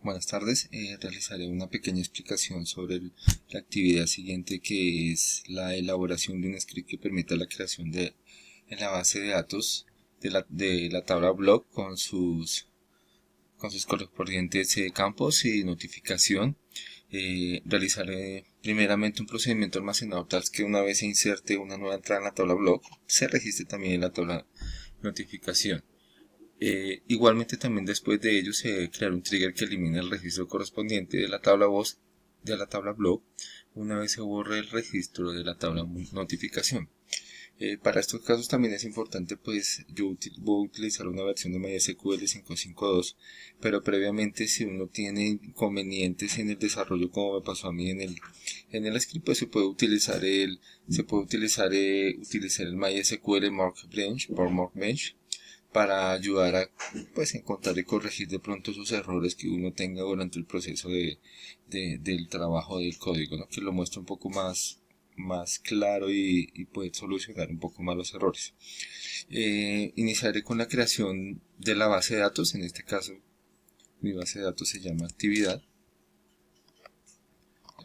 Buenas tardes, realizaré una pequeña explicación sobre la actividad siguiente, que es la elaboración de un script que permita la creación en la base de datos de la tabla block con sus correspondientes campos y notificación. Realizaré primeramente un procedimiento almacenado tal que una vez se inserte una nueva entrada en la tabla block, se registre también en la tabla notificación. Igualmente también después de ello se debe crear un trigger que elimine el registro correspondiente de la tabla voz de la tabla block una vez se borre el registro de la tabla notificación. Para estos casos también es importante, pues yo voy a utilizar una versión de MySQL 5.5.2, pero previamente si uno tiene inconvenientes en el desarrollo, como me pasó a mí en el script, pues se puede utilizar el MySQL Workbench para ayudar a, pues, encontrar y corregir de pronto esos errores que uno tenga durante el proceso del trabajo del código, ¿no? Que lo muestre un poco más claro y poder solucionar un poco más los errores. Iniciaré con la creación de la base de datos. En este caso mi base de datos se llama actividad.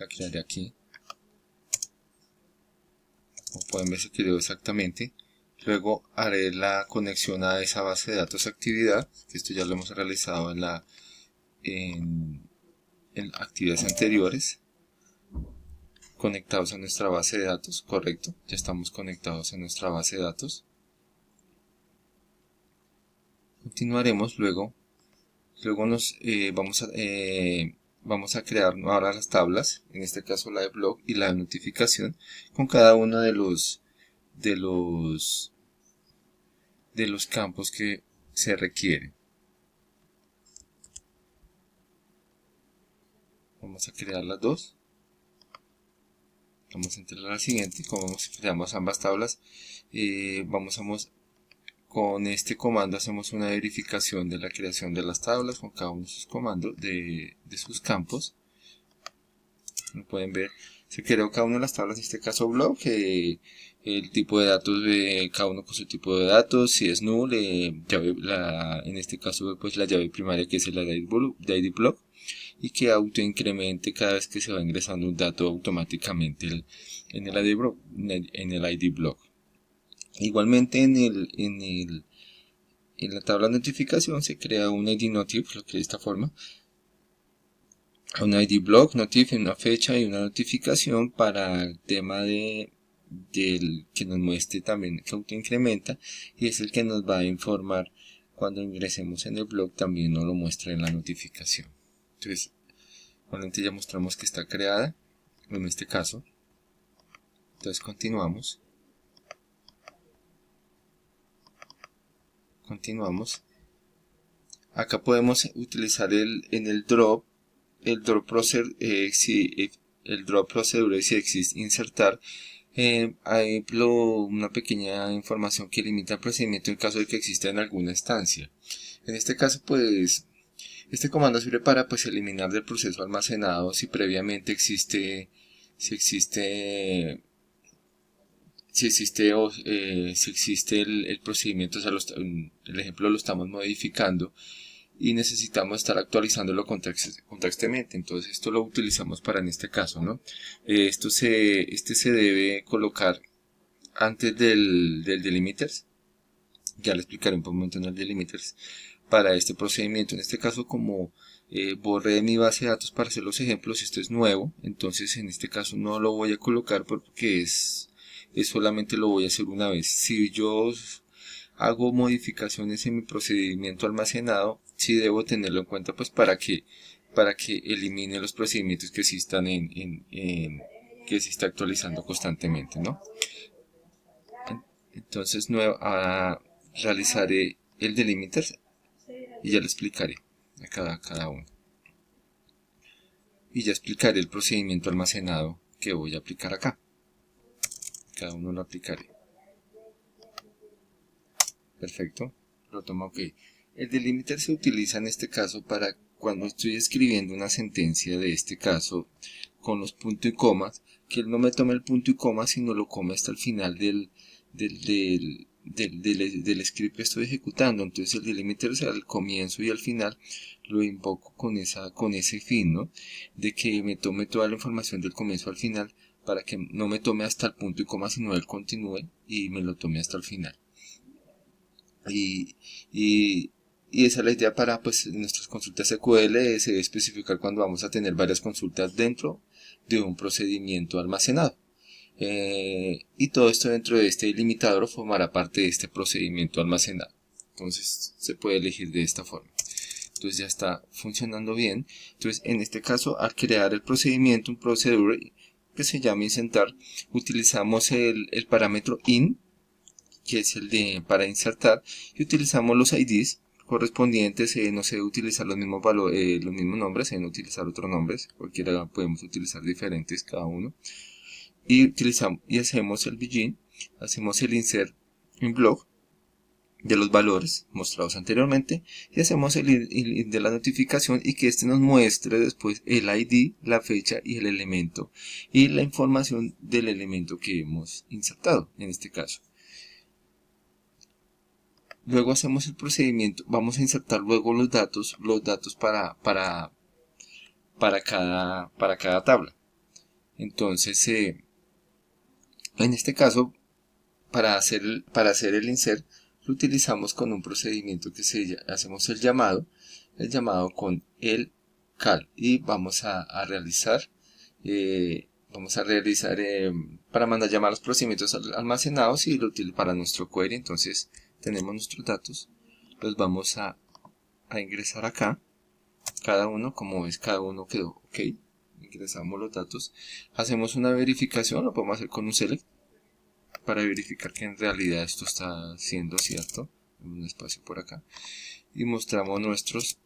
La crearé aquí. Como pueden ver, se creó exactamente. Luego haré la conexión a esa base de datos actividad, que esto ya lo hemos realizado en actividades anteriores. Conectados a nuestra base de datos, correcto, ya estamos conectados a nuestra base de datos. Continuaremos luego vamos a crear ahora las tablas, en este caso la de blog y la de notificación, con cada uno de los campos que se requieren. Vamos a crear las dos. Vamos a entrar a la siguiente. Como creamos ambas tablas, con este comando hacemos una verificación de la creación de las tablas con cada uno de sus comandos, de sus campos. Como pueden ver, se creó cada una de las tablas, en este caso blog, el tipo de datos de cada uno con su tipo de datos, si es null, en este caso pues la llave primaria, que es el ID block, y que autoincremente cada vez que se va ingresando un dato automáticamente en el ID block. Igualmente en la tabla de notificación se crea un ID notif, lo que de esta forma, un ID block, notif, una fecha y una notificación para el tema del que nos muestre también, que autoincrementa, y es el que nos va a informar cuando ingresemos en el blog, también nos lo muestra en la notificación. Entonces, igualmente ya mostramos que está creada en este caso. Entonces continuamos. Acá podemos utilizar en el drop procedure, si existe insertar. Hay una pequeña información que limita el procedimiento en caso de que exista en alguna instancia. En este caso, pues, este comando sirve para, pues, eliminar del proceso almacenado si previamente existe el procedimiento, o sea, el ejemplo lo estamos modificando y necesitamos estar actualizándolo constantemente. Entonces esto lo utilizamos para en este caso, ¿no? Este se debe colocar antes del delimiters. Ya le explicaré un momento en el delimiters para este procedimiento. En este caso, como borré mi base de datos para hacer los ejemplos, esto es nuevo, entonces en este caso no lo voy a colocar porque solamente lo voy a hacer una vez. Si yo hago modificaciones en mi procedimiento almacenado, sí debo tenerlo en cuenta, pues para que elimine los procedimientos que sí están que se está actualizando constantemente, ¿no? Entonces realizaré el delimiter y ya le explicaré a cada uno. Y ya explicaré el procedimiento almacenado que voy a aplicar acá. Cada uno lo aplicaré. Perfecto. Lo tomo ok. El delimiter se utiliza en este caso para cuando estoy escribiendo una sentencia de este caso con los puntos y comas, que él no me tome el punto y coma, sino lo come hasta el final del script que estoy ejecutando. Entonces el delimiter, o sea, al comienzo y al final, lo invoco con ese fin, ¿no? De que me tome toda la información del comienzo al final, para que no me tome hasta el punto y coma, sino él continúe y me lo tome hasta el final. Y esa es la idea para, pues, nuestras consultas SQL. Se debe especificar cuando vamos a tener varias consultas dentro de un procedimiento almacenado. Y todo esto dentro de este delimitador formará parte de este procedimiento almacenado. Entonces se puede elegir de esta forma. Entonces ya está funcionando bien. Entonces en este caso, al crear el procedimiento, un procedure que se llama insertar, utilizamos el parámetro in, que es el de para insertar, y utilizamos los IDs correspondientes. No se debe utilizar los mismos valores, los mismos nombres, se deben utilizar otros nombres, cualquiera podemos utilizar diferentes cada uno. Y hacemos el begin, hacemos el insert in block de los valores mostrados anteriormente, y hacemos el de la notificación, y que este nos muestre después el ID, la fecha y el elemento y la información del elemento que hemos insertado en este caso. Luego hacemos el procedimiento, vamos a insertar luego los datos para cada tabla. Entonces en este caso, para hacer el insert, lo utilizamos con un procedimiento que hacemos el llamado con el cal, y vamos a realizar para mandar llamar los procedimientos almacenados y lo utilizamos para nuestro query. Entonces tenemos nuestros datos, los vamos a ingresar acá, cada uno, como ves, cada uno quedó ok. Ingresamos los datos, hacemos una verificación, lo podemos hacer con un select, para verificar que en realidad esto está siendo cierto. Un espacio por acá, y mostramos nuestros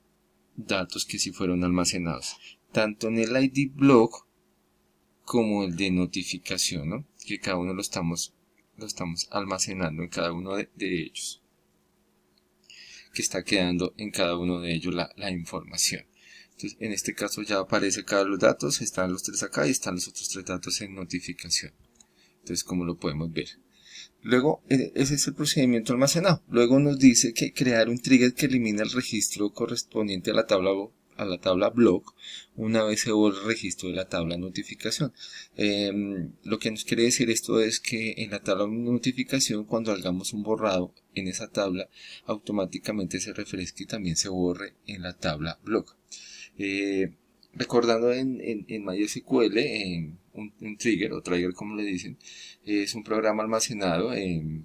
datos que sí fueron almacenados, tanto en el ID block como el de notificación, ¿no? Que cada uno lo estamos almacenando en cada uno de ellos, que está quedando en cada uno de ellos la información. Entonces en este caso ya aparece cada uno de los datos, están los 3 acá y están los otros 3 datos en notificación. Entonces, como lo podemos ver, luego ese es el procedimiento almacenado. Luego nos dice que crear un trigger que elimina el registro correspondiente a la tabla block una vez se borra el registro de la tabla notificación. Lo que nos quiere decir esto es que en la tabla notificación, cuando hagamos un borrado en esa tabla, automáticamente se refresque y también se borre en la tabla block. Recordando en MySQL, un trigger o trigger como le dicen, es un programa almacenado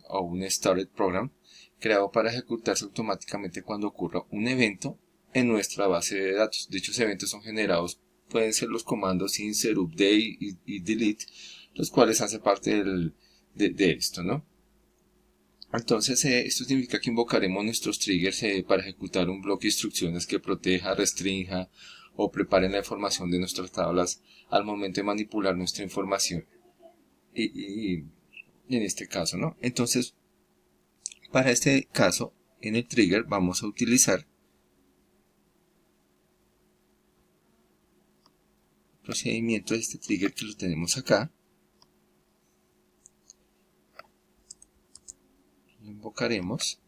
o un started program creado para ejecutarse automáticamente cuando ocurra un evento en nuestra base de datos. Dichos eventos son generados, pueden ser los comandos insert, update y delete, los cuales hacen parte de esto, ¿no? Entonces esto significa que invocaremos nuestros triggers para ejecutar un bloque de instrucciones que proteja, restrinja o prepare la información de nuestras tablas al momento de manipular nuestra información. Y en este caso, ¿no? Entonces, para este caso, en el trigger vamos a utilizar el procedimiento de este trigger, que lo tenemos acá. Lo invocaremos.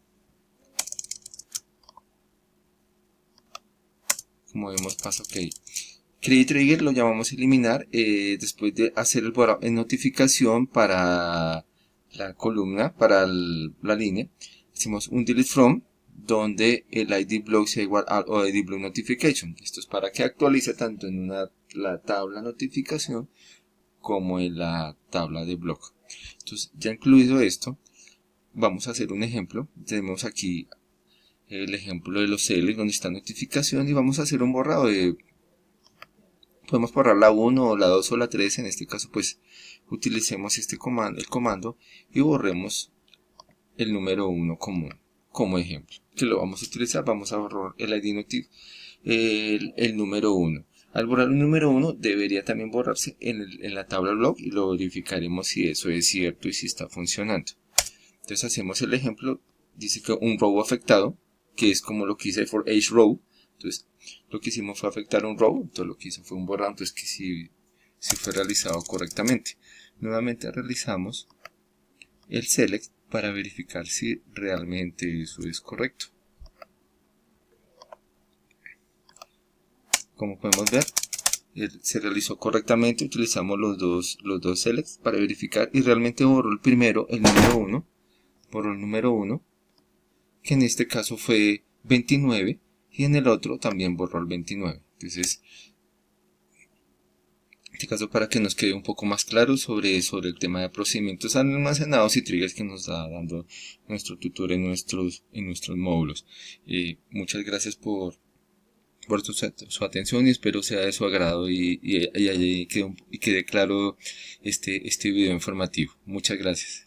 Como vemos, pasa ok. Create trigger lo llamamos eliminar después de hacer el borrado en notificación para la columna, para la línea. Hacemos un delete from, donde el ID block sea igual al ID block notification. Esto es para que actualice tanto en la tabla notificación como en la tabla de block. Entonces, ya incluido esto, vamos a hacer un ejemplo. Tenemos aquí el ejemplo de los CL donde está notificación, y vamos a hacer un borrado podemos borrar la 1 o la 2 o la 3. En este caso, pues utilicemos el comando, y borremos el número 1 como ejemplo, que lo vamos a utilizar. Vamos a borrar el ID el número 1. Al borrar el número 1 debería también borrarse en la tabla block, y lo verificaremos si eso es cierto y si está funcionando. Entonces hacemos el ejemplo. Dice que un row afectado, que es como lo que hice for each row. Entonces lo que hicimos fue afectar un row, entonces lo que hizo fue un borrado, entonces que sí fue realizado correctamente. Nuevamente realizamos el select para verificar si realmente eso es correcto. Como podemos ver, se realizó correctamente, utilizamos los dos selects para verificar y realmente borró el primero, el número 1, borró el número 1, que en este caso fue 29, y en el otro también borró el 29. Entonces, en este caso, para que nos quede un poco más claro sobre el tema de procedimientos almacenados y triggers que nos da dando nuestro tutor en nuestros módulos. Muchas gracias por su atención y espero sea de su agrado y quede claro este video informativo. Muchas gracias.